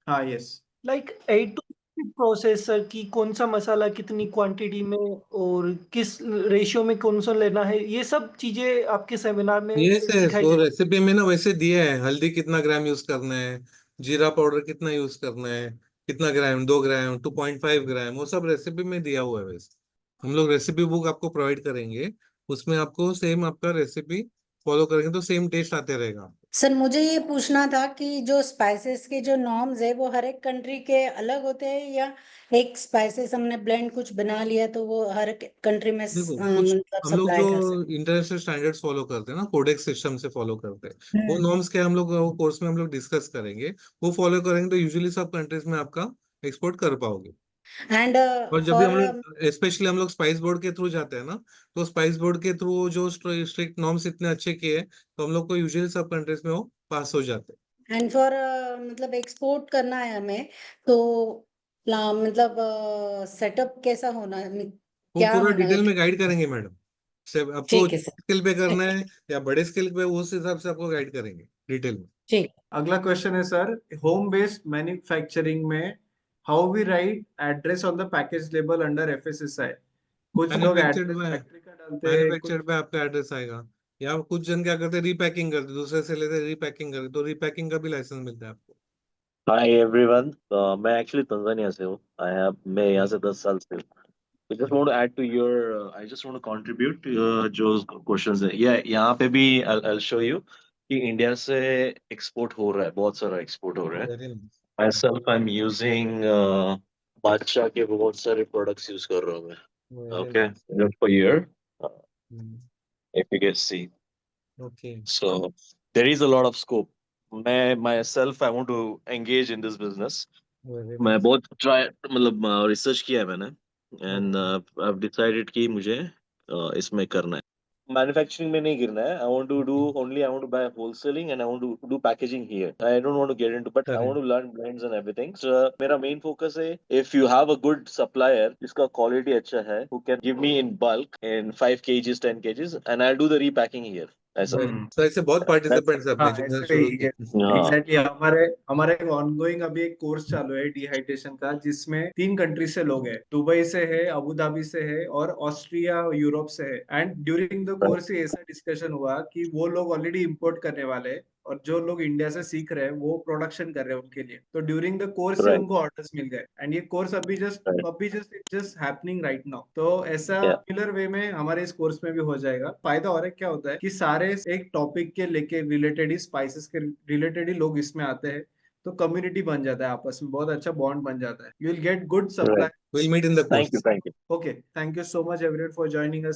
हाँ yes. Like a two processor की कौन सा मसाला कितनी क्वांटिटी में और किस रेशियो में कौन सा लेना है, ये सब चीजें आपके सेमिनार में ये से सिखाई वो जाए। रेसिपी में ना वैसे दिया है, हल्दी कितना ग्राम यूज करना है, जीरा पाउडर कितना यूज करना है, कितना ग्राम, 2 ग्राम, 2.5 ग्राम, वो सब रेसिपी में दिया हुआ है वैसे। हम लोग रेसिपी बुक आपको प्रोवाइड करेंगे, उसमें आपको सेम आपका रेसिपी फॉलो करेंगे तो सेम टेस्ट आते रहेगा। सर मुझे ये पूछना था कि जो स्पाइसेस के जो नॉर्म्स है वो हर एक कंट्री के अलग होते हैं, या एक स्पाइसेस हमने ब्लेंड कुछ बना लिया तो वो हर एक कंट्री में देखो, कुछ मतलब हम लोग सप्लाई जो कर सकते इंटरनेशनल स्टैंडर्ड्स फॉलो करते हैं ना, कोडेक्स सिस्टम से फॉलो करते हैं, वो हैं? नॉर्म्स के हम लोग कोर्स में हम लोग डिस्कस करेंगे। वो फॉलो करेंगे तो यूजुअली सब कंट्रीज में आपका एक्सपोर्ट कर पाओगे। एंड और जब भी फॉर हम लोग स्पेशली हम लोग स्पाइस बोर्ड के थ्रू जाते हैं ना, तो स्पाइस बोर्ड के थ्रू जो स्ट्रिक्ट नॉर्म्स इतने अच्छे किए हैं, तो हम लोग को यूजुअली सब कंट्रीज में वो पास हो जाते हैं। मतलब एक्सपोर्ट करना है हमें, तो मतलब सेटअप कैसा होना, वो क्या पूरा होना है? डिटेल में गाइड करेंगे मैडम। आपको ठीक है सर। स्किल पे करना है या बड़े स्किल पे, उस हिसाब से आपको गाइड करेंगे डिटेल में। ठीक। अगला क्वेश्चन है सर, होम बेस्ड मैन्युफैक्चरिंग में how we write address on the package label under FSSI. कुछ लोग मैन्युफैक्चर्ड एड्रेस में, फैक्ट्री का डालते हैं, कुछ मैन्युफैक्चर्ड पे आपका एड्रेस आएगा, या कुछ जन क्या करते हैं, रीपैकिंग करते, दूसरे से लेते रीपैकिंग करते, तो रीपैकिंग का भी लाइसेंस मिलता है आपको। हाय एवरीवन, मैं एक्चुअली तंजानिया से हूँ। मैं यहाँ से 10 साल से हूँ। I just want to add to your, I just want to contribute जो क्वेश्चंस है, यहाँ पे भी I'll show you कि इंडिया से एक्सपोर्ट हो रहा है, बहुत सारा एक्सपोर्ट हो रहा है। Very nice. Myself I'm using बादशाह के बहुत सारे प्रोडक्ट्स यूज कर रहा हूँ मैं। Very Okay, nice. just for your, if you can see, okay. so there is a lot of scope. मैं myself I want to engage in this business. Very मैं नाइस। बहुत ट्राई मतलब रिसर्च किया है मैंने, एंड ओके। आई डिसाइडेड कि मुझे इसमें करना है। मैन्युफैक्चरिंग में नहीं गिरना है। I want to do only, I want to buy wholeselling and I want to do packaging here. I don't want to get into, but I want correct. To learn blends and everything. So मेरा मेन फोकस है, if you have a good supplier जिसका क्वालिटी अच्छा है, who can give me in bulk in 5 kgs 10 kgs and I do the repacking here, ऐसा। सो ऐसे बहुत That's पार्टिसिपेंट्स अपने हाँ जो ऐसे शुरू ही किए। हाँ एग्जैक्टली। हमारे हमारे ऑनगोइंग अभी एक कोर्स चालू है डिहाइड्रेशन का, जिसमें 3 कंट्री से लोग हैं, दुबई से है, अबू धाबी से है और ऑस्ट्रिया यूरोप से है। एंड ड्यूरिंग द कोर्स ऐसा डिस्कशन हुआ कि वो लोग ऑलरेडी इंपोर्ट करने वाले हैं और जो लोग इंडिया से सीख रहे हैं वो प्रोडक्शन कर रहे हैं उनके लिए। तो ड्यूरिंग द कोर्स से राइट उनको ऑर्डर्स मिल गए, एंड ये कोर्स अभी जस्ट हैपनिंग राइट नाउ। तो ऐसा या सिमिलर वे में हमारे इस कोर्स में भी हो जाएगा। फायदा और है क्या होता है कि सारे एक टॉपिक के लेके रिलेटेड ही, स्पाइसेस के रिलेटेड ही लोग इसमें आते हैं, तो कम्युनिटी बन जाता है, आपस में बहुत अच्छा बॉन्ड बन जाता है। You will get good right. Supply. Will meet in the thank you, course. Thank you. Okay, thank you so much everyone for joining us.